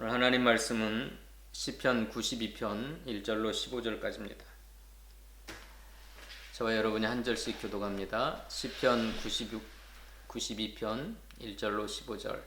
오늘 하나님 말씀은 시편 92편 1절로 15절까지입니다. 저와 여러분이 한 절씩 교독합니다. 시편 92편 1절로 15절.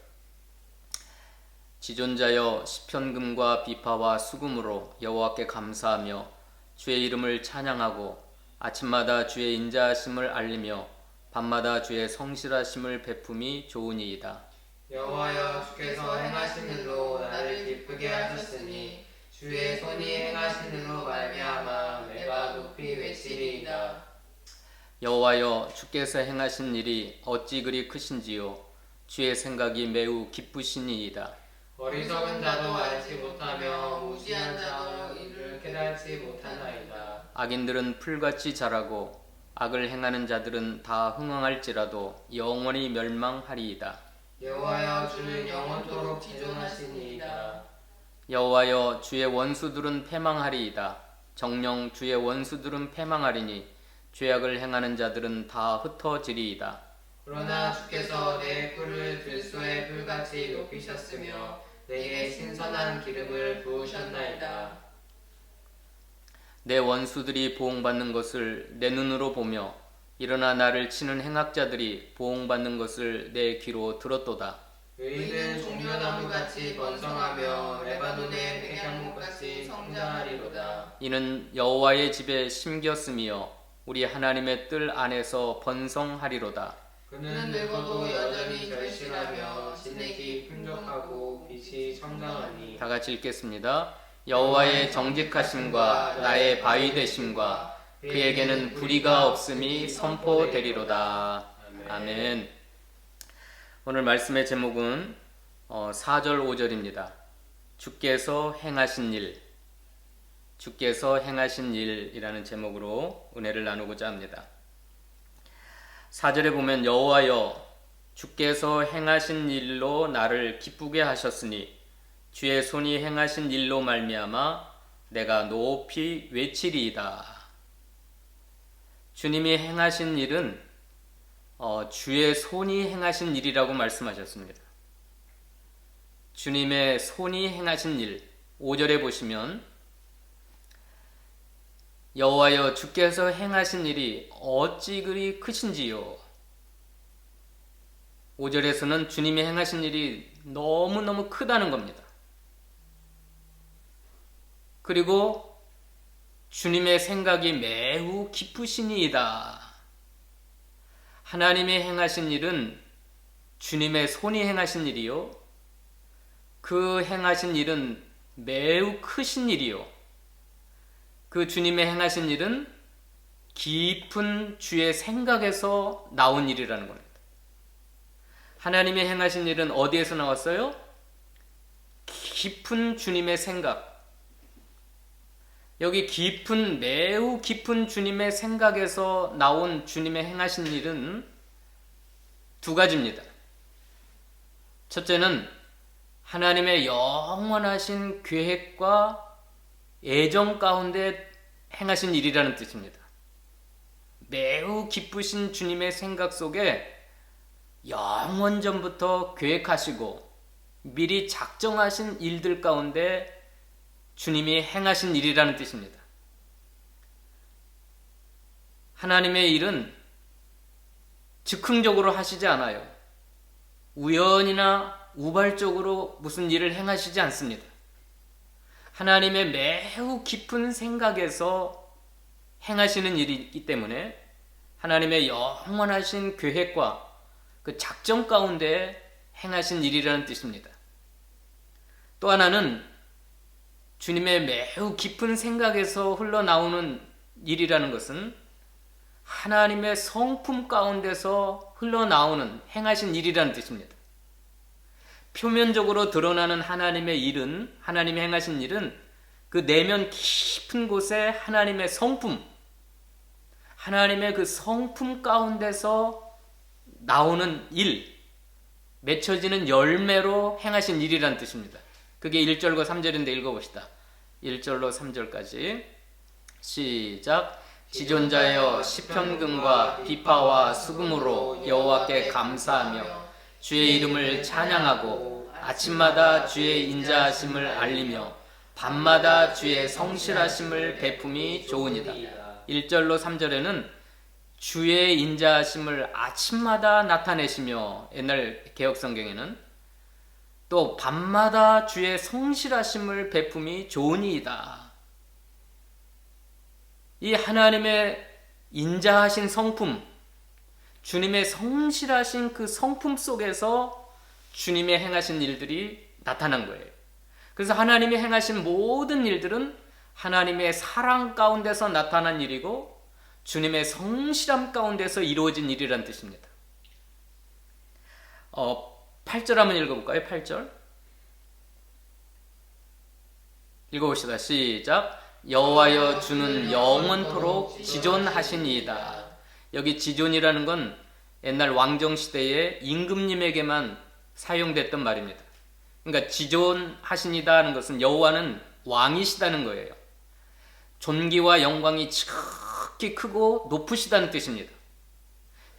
지존자여 시편금과 비파와 수금으로 여호와께 감사하며 주의 이름을 찬양하고 아침마다 주의 인자하심을 알리며 밤마다 주의 성실하심을 베품이 좋으니이다. 여호와여 주께서 행하신 일로 나를 기쁘게 하셨으니 주의 손이 행하신 일로 말미암아 내가 높이 외치리이다. 여호와여 주께서 행하신 일이 어찌 그리 크신지요 주의 생각이 매우 기쁘시니이다. 어리석은 자도 알지 못하며 무지한 자도 이를 깨달지 못하나이다. 악인들은 풀같이 자라고 악을 행하는 자들은 다 흥황할지라도 영원히 멸망하리이다. 여호와여 주는 영원토록 지존하시니이다. 여호와여 주의 원수들은 패망하리이다. 정녕 주의 원수들은 패망하리니 죄악을 행하는 자들은 다 흩어지리이다. 그러나 주께서 내 뿔을 들소의 뿔같이 높이셨으며 내게 신선한 기름을 부으셨나이다. 내 원수들이 보응받는 것을 내 눈으로 보며 일어나 나를 치는 행악자들이 보응받는 것을 내 귀로 들었도다. 의인은 종려나무같이 번성하며 레바논의 백향목같이 성장하리로다. 이는 여호와의 집에 심겼으며 우리 하나님의 뜰 안에서 번성하리로다. 그는 늙어도 여전히 결실하며 진액이 풍족하고 빛이 청정하니. 다 같이 읽겠습니다. 여호와의 정직하심과 나의 바위 되심과 그에게는 불의가 없음이 선포되리로다. 아멘. 오늘 말씀의 제목은 4절 5절입니다. 주께서 행하신 일, 주께서 행하신 일이라는 제목으로 은혜를 나누고자 합니다. 4절에 보면 여호와여 주께서 행하신 일로 나를 기쁘게 하셨으니 주의 손이 행하신 일로 말미암아 내가 높이 외치리이다. 주님이 행하신 일은 주의 손이 행하신 일이라고 말씀하셨습니다. 주님의 손이 행하신 일, 5절에 보시면 여호와여 주께서 행하신 일이 어찌 그리 크신지요. 5절에서는 주님이 행하신 일이 너무너무 크다는 겁니다. 그리고 주님의 생각이 매우 깊으시니이다. 하나님이 행하신 일은 주님의 손이 행하신 일이요. 그 행하신 일은 매우 크신 일이요. 그 주님의 행하신 일은 깊은 주의 생각에서 나온 일이라는 겁니다. 하나님이 행하신 일은 어디에서 나왔어요? 깊은 주님의 생각. 여기 깊은, 매우 깊은 주님의 생각에서 나온 주님의 행하신 일은 두 가지입니다. 첫째는 하나님의 영원하신 계획과 애정 가운데 행하신 일이라는 뜻입니다. 매우 기쁘신 주님의 생각 속에 영원전부터 계획하시고 미리 작정하신 일들 가운데 주님이 행하신 일이라는 뜻입니다. 하나님의 일은 즉흥적으로 하시지 않아요. 우연이나 우발적으로 무슨 일을 행하시지 않습니다. 하나님의 매우 깊은 생각에서 행하시는 일이기 때문에 하나님의 영원하신 계획과 그 작정 가운데 행하신 일이라는 뜻입니다. 또 하나는 주님의 매우 깊은 생각에서 흘러나오는 일이라는 것은 하나님의 성품 가운데서 흘러나오는 행하신 일이라는 뜻입니다. 표면적으로 드러나는 하나님의 일은, 하나님이 행하신 일은 그 내면 깊은 곳에 하나님의 성품, 하나님의 그 성품 가운데서 나오는 일, 맺혀지는 열매로 행하신 일이라는 뜻입니다. 그게 1절과 3절인데 읽어봅시다. 1절로 3절까지 시작. 지존자여 시편금과 비파와 수금으로 여호와께 감사하며 주의 이름을 찬양하고 아침마다 주의 인자하심을 알리며 밤마다 주의 성실하심을 베품이 좋으니라. 1절로 3절에는 주의 인자하심을 아침마다 나타내시며, 옛날 개혁성경에는 또 밤마다 주의 성실하심을 베품이 좋으니이다. 이 하나님의 인자하신 성품, 주님의 성실하신 그 성품 속에서 주님의 행하신 일들이 나타난 거예요. 그래서 하나님이 행하신 모든 일들은 하나님의 사랑 가운데서 나타난 일이고 주님의 성실함 가운데서 이루어진 일이란 뜻입니다. 8절 한번 읽어볼까요? 8절 읽어봅시다. 시작. 여호와여 주는 영원토록 지존하시니이다. 여기 지존이라는 건 옛날 왕정시대에 임금님에게만 사용됐던 말입니다. 그러니까 지존하시니다 하는 것은 여호와는 왕이시다는 거예요. 존귀와 영광이 지극히 크고 높으시다는 뜻입니다.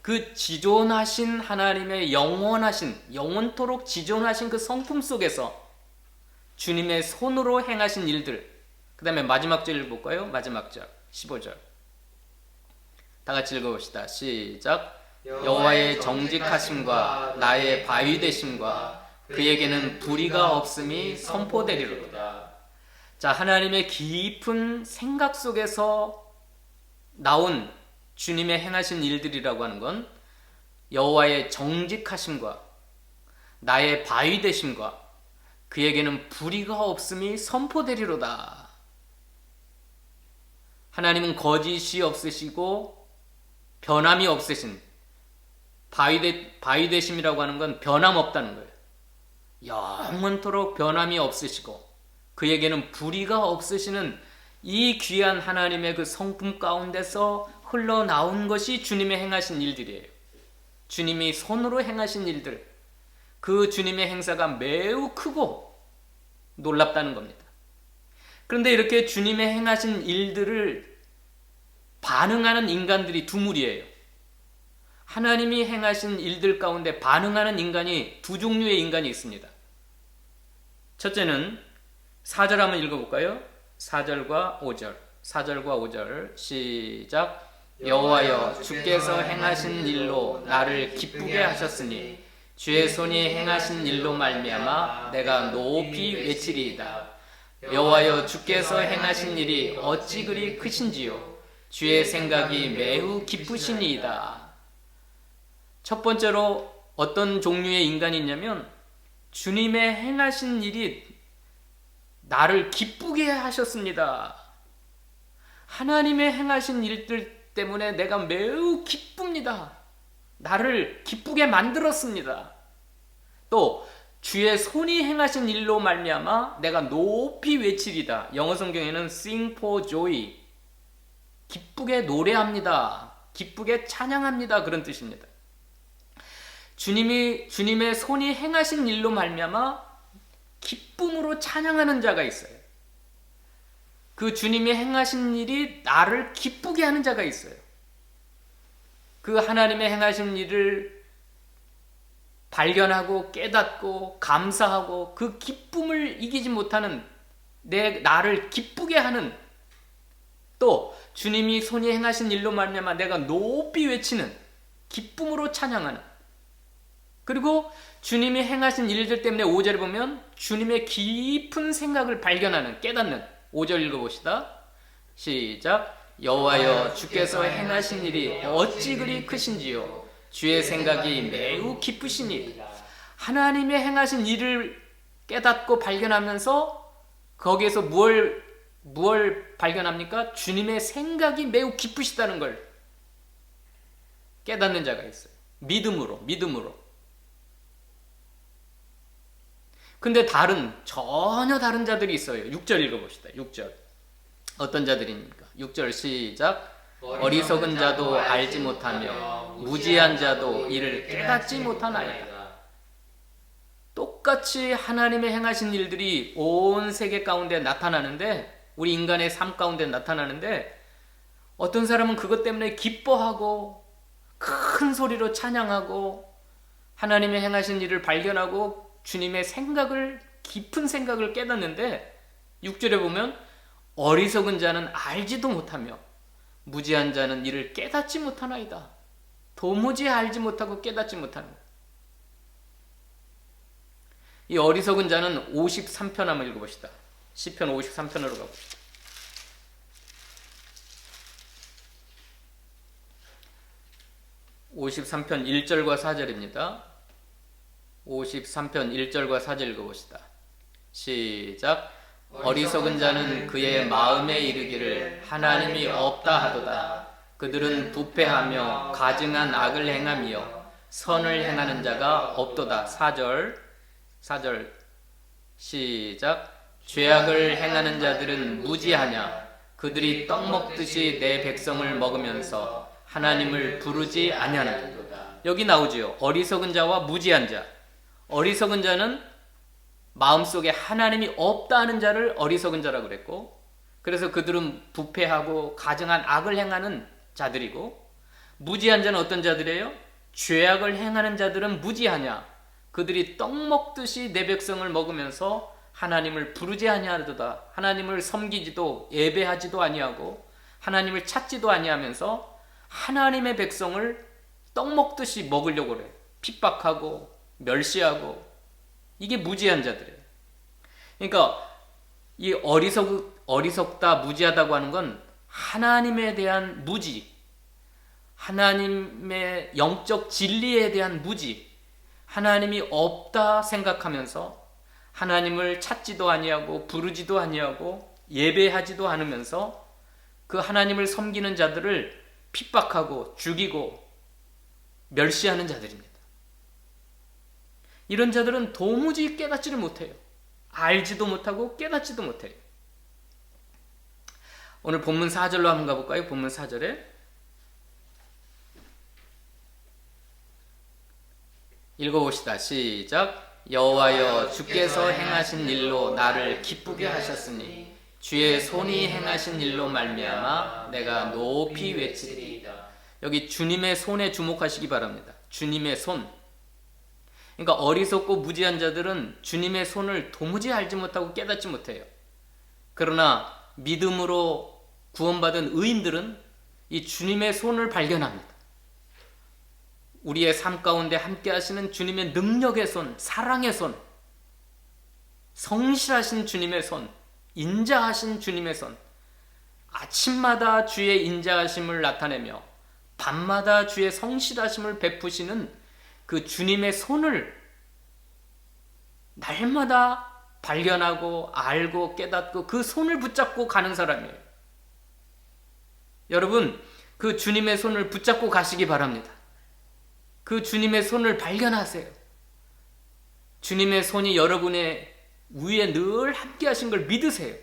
그 지존하신 하나님의 영원토록 지존하신 그 성품 속에서 주님의 손으로 행하신 일들, 그 다음에 마지막 절 읽어볼까요? 마지막 절 15절 다 같이 읽어봅시다. 시작. 여호와의 정직하심과 나의 바위 되심과 그에게는 불의가 없음이 선포되리로다. 자, 하나님의 깊은 생각 속에서 나온 주님의 행하신 일들이라고 하는 건 여호와의 정직하심과 나의 바위 되심과 그에게는 불의가 없음이 선포되리로다. 하나님은 거짓이 없으시고 변함이 없으신, 바위 되심이라고 하는 건 변함 없다는 거예요. 영원토록 변함이 없으시고 그에게는 불의가 없으시는 이 귀한 하나님의 그 성품 가운데서 흘러나온 것이 주님의 행하신 일들이에요. 주님이 손으로 행하신 일들, 그 주님의 행사가 매우 크고 놀랍다는 겁니다. 그런데 이렇게 주님의 행하신 일들을 반응하는 인간들이 두 무리예요. 하나님이 행하신 일들 가운데 반응하는 인간이 두 종류의 인간이 있습니다. 첫째는 4절 한번 읽어볼까요? 4절과 5절 시작. 여호와여 주께서 행하신 일로 나를 기쁘게 하셨으니 주의 손이 행하신 일로 말미암아 내가 높이 외치리이다. 여호와여 주께서 행하신 일이 어찌 그리 크신지요 주의 생각이 매우 기쁘시니이다. 첫 번째로 어떤 종류의 인간이 있냐면 주님의 행하신 일이 나를 기쁘게 하셨습니다. 하나님의 행하신 일들 때문에 내가 매우 기쁩니다. 나를 기쁘게 만들었습니다. 또 주의 손이 행하신 일로 말미암아 내가 높이 외치리다. 영어 성경에는 sing for joy, 기쁘게 노래합니다, 기쁘게 찬양합니다, 그런 뜻입니다. 주님의 손이 행하신 일로 말미암아 기쁨으로 찬양하는 자가 있어요. 그 주님이 행하신 일이 나를 기쁘게 하는 자가 있어요. 그 하나님의 행하신 일을 발견하고 깨닫고 감사하고 그 기쁨을 이기지 못하는 나를 기쁘게 하는, 또 주님이 손이 행하신 일로 말미암아 내가 높이 외치는, 기쁨으로 찬양하는, 그리고 주님이 행하신 일들 때문에 5절에 보면 주님의 깊은 생각을 발견하는, 깨닫는. 5절 읽어봅시다. 시작. 여호와여 주께서 행하신 일이 어찌 그리 크신지요 주의 생각이 매우 기쁘시니. 하나님의 행하신 일을 깨닫고 발견하면서 거기에서 무엇을 발견합니까? 주님의 생각이 매우 기쁘시다는 걸 깨닫는 자가 있어요. 믿음으로. 근데 전혀 다른 자들이 있어요. 6절 읽어봅시다. 6절. 어떤 자들입니까? 6절 시작. 어리석은 자도 알지 못하며 무지한 자도 이를 깨닫지 못하나이다. 똑같이 하나님의 행하신 일들이 온 세계 가운데 나타나는데, 우리 인간의 삶 가운데 나타나는데, 어떤 사람은 그것 때문에 기뻐하고 큰 소리로 찬양하고 하나님의 행하신 일을 발견하고 주님의 생각을, 깊은 생각을 깨닫는데 6절에 보면 어리석은 자는 알지도 못하며 무지한 자는 이를 깨닫지 못하나이다. 도무지 알지 못하고 깨닫지 못하는 거예요. 이 어리석은 자는 53편 한번 읽어봅시다. 시편 53편으로 가봅시다. 53편 1절과 4절입니다. 53편 1절과 4절 읽어봅시다. 시작. 어리석은 자는 그의 마음에 이르기를 하나님이 없다 하도다. 그들은 부패하며 가증한 악을 행하며 선을 행하는 자가 없도다. 4절 시작. 죄악을 행하는 자들은 무지하냐. 그들이 떡 먹듯이 내 백성을 먹으면서 하나님을 부르지 아니하는도다. 여기 나오지요. 어리석은 자와 무지한 자. 어리석은 자는 마음속에 하나님이 없다 하는 자를 어리석은 자라고 그랬고, 그래서 그들은 부패하고 가증한 악을 행하는 자들이고, 무지한 자는 어떤 자들이에요? 죄악을 행하는 자들은 무지하냐. 그들이 떡 먹듯이 내 백성을 먹으면서 하나님을 부르지 아니하도다. 하나님을 섬기지도 예배하지도 아니하고 하나님을 찾지도 아니하면서 하나님의 백성을 떡 먹듯이 먹으려고 그래. 핍박하고 멸시하고. 이게 무지한 자들이에요. 그러니까 이 어리석다 무지하다고 하는 건 하나님에 대한 무지, 하나님의 영적 진리에 대한 무지, 하나님이 없다 생각하면서 하나님을 찾지도 아니하고 부르지도 아니하고 예배하지도 않으면서 그 하나님을 섬기는 자들을 핍박하고 죽이고 멸시하는 자들입니다. 이런 자들은 도무지 깨닫지를 못해요. 알지도 못하고 깨닫지도 못해요. 오늘 본문 4절로 한번 가볼까요? 본문 4절에 읽어봅시다. 시작. 여호와여 주께서 행하신 일로 나를 기쁘게 하셨으니 주의 손이 행하신 일로 말미암아 내가 높이 외치리이다. 여기 주님의 손에 주목하시기 바랍니다. 주님의 손. 그러니까 어리석고 무지한 자들은 주님의 손을 도무지 알지 못하고 깨닫지 못해요. 그러나 믿음으로 구원받은 의인들은 이 주님의 손을 발견합니다. 우리의 삶 가운데 함께 하시는 주님의 능력의 손, 사랑의 손, 성실하신 주님의 손, 인자하신 주님의 손, 아침마다 주의 인자하심을 나타내며 밤마다 주의 성실하심을 베푸시는 그 주님의 손을 날마다 발견하고 알고 깨닫고 그 손을 붙잡고 가는 사람이에요. 여러분, 그 주님의 손을 붙잡고 가시기 바랍니다. 그 주님의 손을 발견하세요. 주님의 손이 여러분의 위에 늘 함께 하신 걸 믿으세요.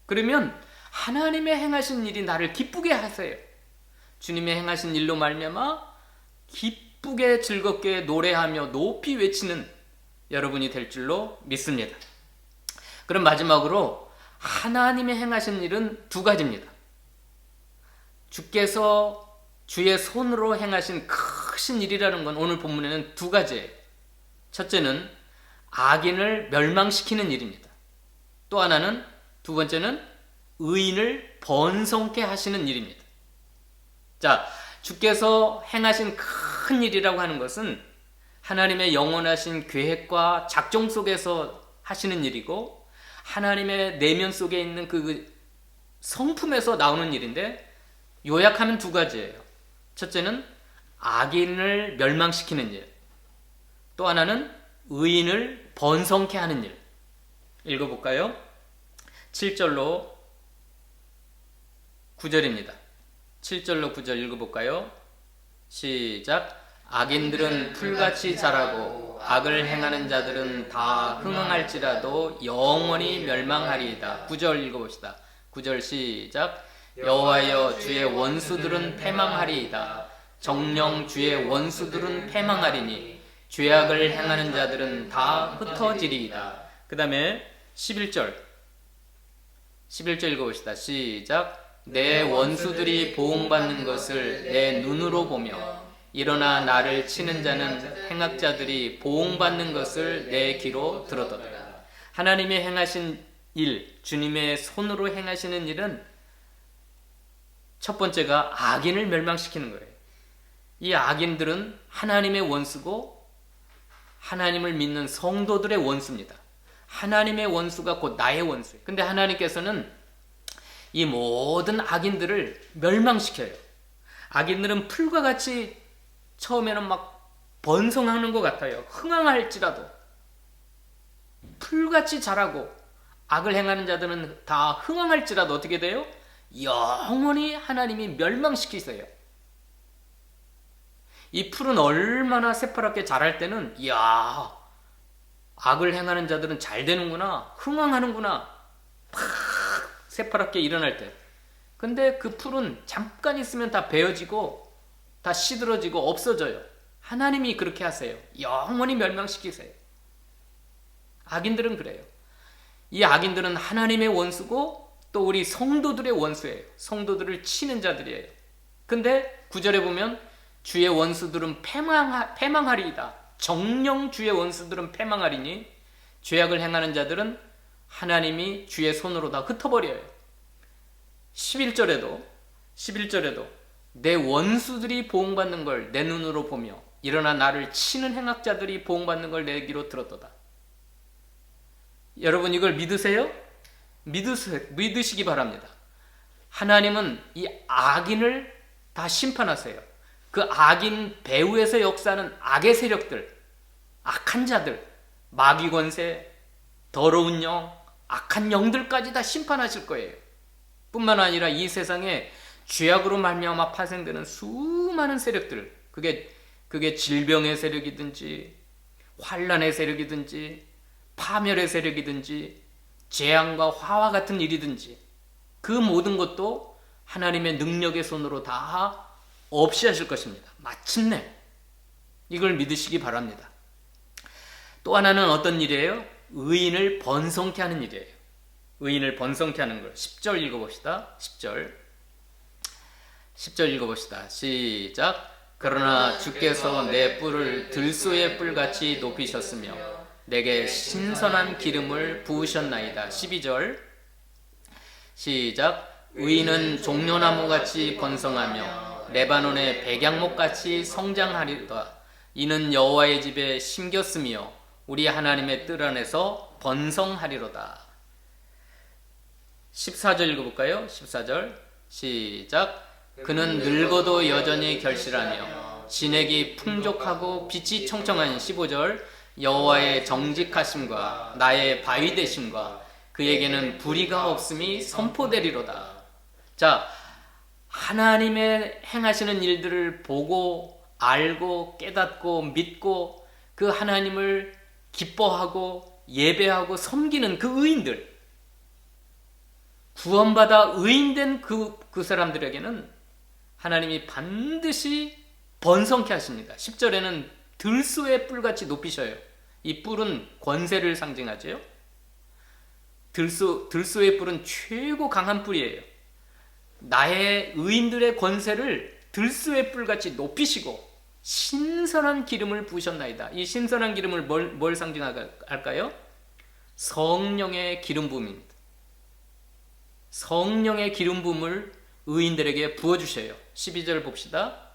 그러면 하나님의 행하신 일이 나를 기쁘게 하세요. 주님의 행하신 일로 말미암아 기쁘게 즐겁게 노래하며 높이 외치는 여러분이 될 줄로 믿습니다. 그럼 마지막으로 하나님의 행하신 일은 두 가지입니다. 주께서 주의 손으로 행하신 크신 일이라는 건 오늘 본문에는 두 가지예요. 첫째는 악인을 멸망시키는 일입니다. 또 하나는, 두 번째는 의인을 번성케 하시는 일입니다. 자, 주께서 행하신 큰 일이라고 하는 것은 하나님의 영원하신 계획과 작정 속에서 하시는 일이고 하나님의 내면 속에 있는 그 성품에서 나오는 일인데 요약하면 두 가지예요. 첫째는 악인을 멸망시키는 일, 또 하나는 의인을 번성케 하는 일. 읽어볼까요? 7절로 9절입니다. 7절로 9절 읽어볼까요? 시작. 악인들은 풀같이 자라고 악을 행하는 자들은 다 흥흥할지라도 영원히 멸망하리이다. 9절 읽어봅시다. 9절 시작. 여호와여 주의 원수들은 패망하리이다. 정녕 주의 원수들은 패망하리니 죄악을 행하는 자들은 다 흩어지리이다. 그 다음에 11절 읽어봅시다. 시작. 내 원수들이 보응받는 것을 내 눈으로 보며 일어나 나를 치는 자는 행악자들이 보응받는 것을 내 귀로 들었도다. 하나님이 행하신 일, 주님의 손으로 행하시는 일은 첫 번째가 악인을 멸망시키는 거예요. 이 악인들은 하나님의 원수고 하나님을 믿는 성도들의 원수입니다. 하나님의 원수가 곧 나의 원수예요. 근데 하나님께서는 이 모든 악인들을 멸망시켜요. 악인들은 풀과 같이 처음에는 막 번성하는 것 같아요. 흥황할지라도 풀같이 자라고, 악을 행하는 자들은 다 흥황할지라도 어떻게 돼요? 영원히 하나님이 멸망시키세요. 이 풀은 얼마나 새파랗게 자랄 때는 이야, 악을 행하는 자들은 잘 되는구나, 흥황하는구나, 팍 새파랗게 일어날 때. 근데 그 풀은 잠깐 있으면 다 베어지고 다 시들어지고 없어져요. 하나님이 그렇게 하세요. 영원히 멸망시키세요. 악인들은 그래요. 이 악인들은 하나님의 원수고 또 우리 성도들의 원수예요. 성도들을 치는 자들이에요. 근데 9절에 보면 주의 원수들은 패망하리이다. 정령 주의 원수들은 패망하리니 죄악을 행하는 자들은 하나님이 주의 손으로 다 흩어버려요. 11절에도 내 원수들이 보응받는 걸 내 눈으로 보며 일어나 나를 치는 행악자들이 보응받는 걸 내 귀로 들었도다. 여러분 이걸 믿으세요? 믿으시기 바랍니다. 하나님은 이 악인을 다 심판하세요. 그 악인 배후에서 역사하는 악의 세력들, 악한 자들, 마귀 권세, 더러운 영, 악한 영들까지 다 심판하실 거예요. 뿐만 아니라 이 세상에 죄악으로 말미암아 파생되는 수많은 세력들, 그게 질병의 세력이든지 환난의 세력이든지 파멸의 세력이든지 재앙과 화와 같은 일이든지 그 모든 것도 하나님의 능력의 손으로 다 없이 하실 것입니다. 마침내 이걸 믿으시기 바랍니다. 또 하나는 어떤 일이에요? 의인을 번성케 하는 일이에요. 의인을 번성케 하는 걸 10절 읽어봅시다. 10절 읽어봅시다. 시작. 그러나 주께서 내 뿔을 들소의 뿔같이 높이셨으며 내게 신선한 기름을 부으셨나이다. 12절 시작. 의인은 종려나무같이 번성하며 레바논의 백양목같이 성장하리로다. 이는 여호와의 집에 심겼으며 우리 하나님의 뜰 안에서 번성하리로다. 14절 읽어볼까요? 14절 시작. 그는 늙어도 여전히 결실하며 진액이 풍족하고 빛이 청청한 15절 여호와의 정직하심과 나의 바위 되심과 그에게는 불의가 없음이 선포되리로다. 자, 하나님의 행하시는 일들을 보고 알고 깨닫고 믿고 그 하나님을 기뻐하고 예배하고 섬기는 그 의인들, 구원받아 의인된 그 사람들에게는 하나님이 반드시 번성케 하십니다. 10절에는 들소의 뿔같이 높이셔요. 이 뿔은 권세를 상징하죠. 들소의 뿔은 최고 강한 뿔이에요. 나의 의인들의 권세를 들소의 뿔같이 높이시고 신선한 기름을 부으셨나이다. 이 신선한 기름을 뭘 상징할까요? 성령의 기름 부음입니다. 성령의 기름 부음을 의인들에게 부어주셔요. 12절 봅시다.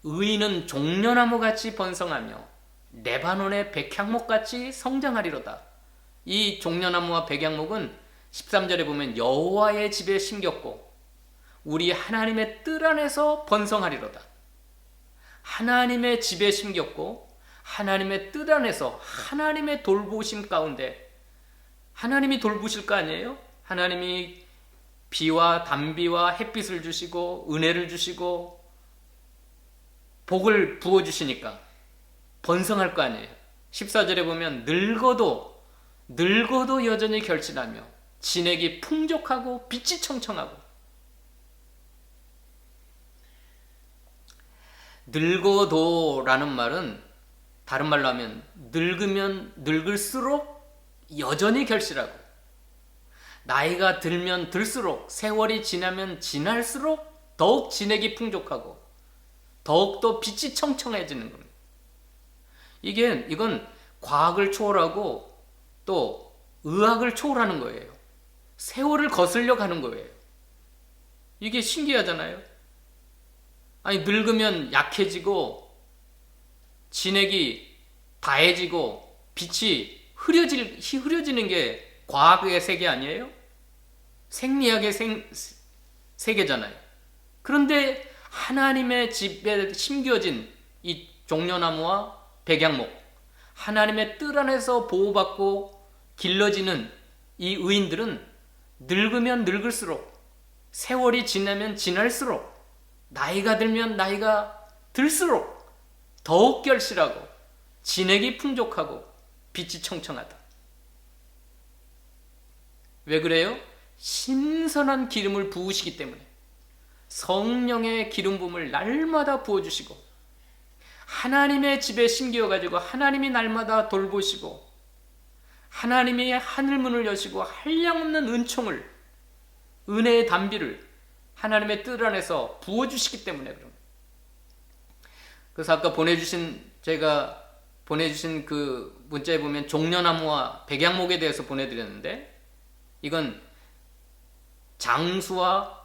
의인은 종려나무같이 번성하며 레바논의 백향목같이 성장하리로다. 이 종려나무와 백향목은 13절에 보면 여호와의 집에 심겼고 우리 하나님의 뜰 안에서 번성하리로다. 하나님의 집에 심겼고 하나님의 뜰 안에서 하나님의 돌보심 가운데 하나님이 돌보실 거 아니에요? 하나님이 비와 단비와 햇빛을 주시고 은혜를 주시고 복을 부어주시니까 번성할 거 아니에요. 14절에 보면 늙어도 여전히 결실하며 진액이 풍족하고 빛이 청청하고. 늙어도라는 말은 다른 말로 하면 늙으면 늙을수록 여전히 결실하고 나이가 들면 들수록 세월이 지나면 지날수록 더욱 진액이 풍족하고 더욱더 빛이 청청해지는 겁니다. 이건 과학을 초월하고 또 의학을 초월하는 거예요. 세월을 거슬려 가는 거예요. 이게 신기하잖아요. 아니, 늙으면 약해지고 진액이 다해지고 빛이 흐려지는 게 과학의 세계 아니에요? 생리학의 세계잖아요. 그런데 하나님의 집에 심겨진 이 종려나무와 백향목, 하나님의 뜰 안에서 보호받고 길러지는 이 의인들은 늙으면 늙을수록, 세월이 지나면 지날수록, 나이가 들면 나이가 들수록 더욱 결실하고 진액이 풍족하고 빛이 청청하다. 왜 그래요? 신선한 기름을 부으시기 때문에. 성령의 기름 부음을 날마다 부어주시고 하나님의 집에 심겨가지고 하나님이 날마다 돌보시고 하나님이 하늘문을 여시고 한량없는 은총을, 은혜의 단비를 하나님의 뜰 안에서 부어주시기 때문에 그런. 그래서 아까 제가 보내주신 그 문자에 보면 종려나무와 백향목에 대해서 보내드렸는데, 이건 장수와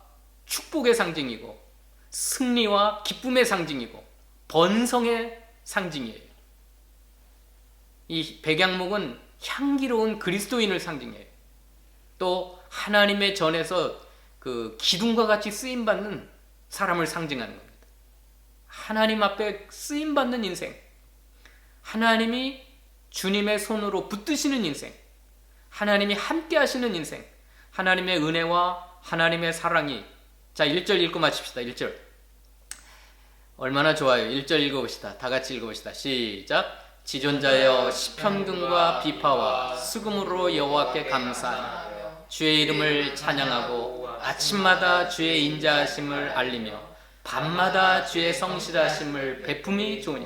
축복의 상징이고 승리와 기쁨의 상징이고 번성의 상징이에요. 이 백향목은 향기로운 그리스도인을 상징해요. 또 하나님의 전에서 그 기둥과 같이 쓰임받는 사람을 상징하는 겁니다. 하나님 앞에 쓰임받는 인생, 하나님이 주님의 손으로 붙드시는 인생, 하나님이 함께 하시는 인생, 하나님의 은혜와 하나님의 사랑이. 자, 1절 읽고 마칩시다. 1절 얼마나 좋아요. 1절 읽어봅시다. 다 같이 읽어봅시다. 시작. 지존자여, 시편등과 비파와 수금으로 여호와께 감사하며 주의 이름을 찬양하고 아침마다 주의 인자하심을 알리며 밤마다 주의 성실하심을 베품이 좋으니.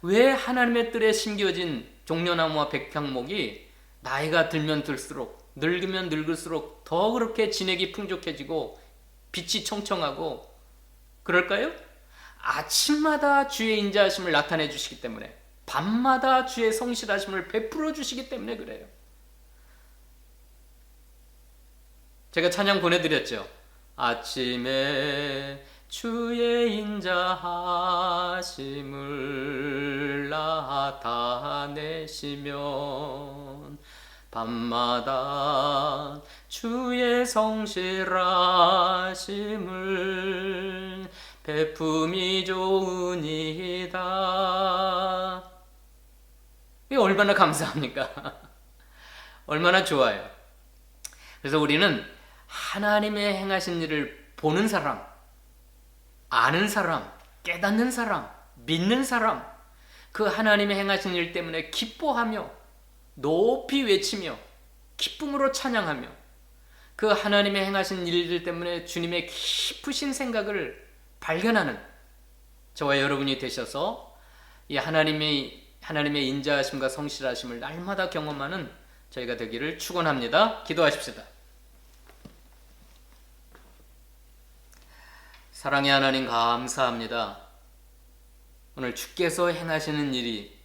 왜 하나님의 뜰에 심겨진 종려나무와 백향목이 나이가 들면 들수록, 늙으면 늙을수록 더 그렇게 진액이 풍족해지고 빛이 청청하고 그럴까요? 아침마다 주의 인자하심을 나타내 주시기 때문에, 밤마다 주의 성실하심을 베풀어 주시기 때문에 그래요. 제가 찬양 보내드렸죠. 아침에 주의 인자하심을 나타내시면 밤마다 주의 성실하심을 베품이 좋으니이다. 이게 얼마나 감사합니까? 얼마나 좋아요. 그래서 우리는 하나님의 행하신 일을 보는 사람, 아는 사람, 깨닫는 사람, 믿는 사람, 그 하나님의 행하신 일 때문에 기뻐하며 높이 외치며 기쁨으로 찬양하며 그 하나님의 행하신 일들 때문에 주님의 깊으신 생각을 발견하는 저와 여러분이 되셔서 이 하나님의 인자하심과 성실하심을 날마다 경험하는 저희가 되기를 축원합니다. 기도하십시다. 사랑의 하나님, 감사합니다. 오늘 주께서 행하시는 일이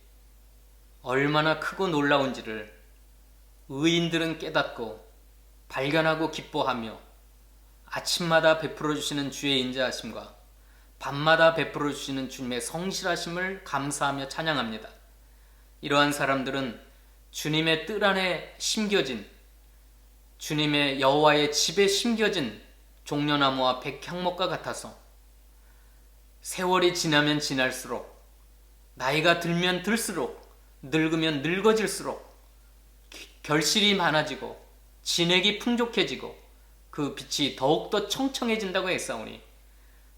얼마나 크고 놀라운지를 의인들은 깨닫고 발견하고 기뻐하며 아침마다 베풀어 주시는 주의 인자하심과 밤마다 베풀어 주시는 주님의 성실하심을 감사하며 찬양합니다. 이러한 사람들은 주님의 뜰 안에 심겨진, 주님의 여호와의 집에 심겨진 종려나무와 백향목과 같아서 세월이 지나면 지날수록, 나이가 들면 들수록, 늙으면 늙어질수록 결실이 많아지고 진액이 풍족해지고 그 빛이 더욱더 청청해진다고 했사오니,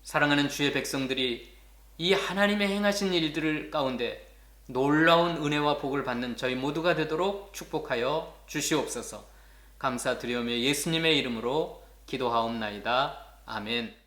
사랑하는 주의 백성들이 이 하나님의 행하신 일들 가운데 놀라운 은혜와 복을 받는 저희 모두가 되도록 축복하여 주시옵소서. 감사드리오며 예수님의 이름으로 기도하옵나이다. 아멘.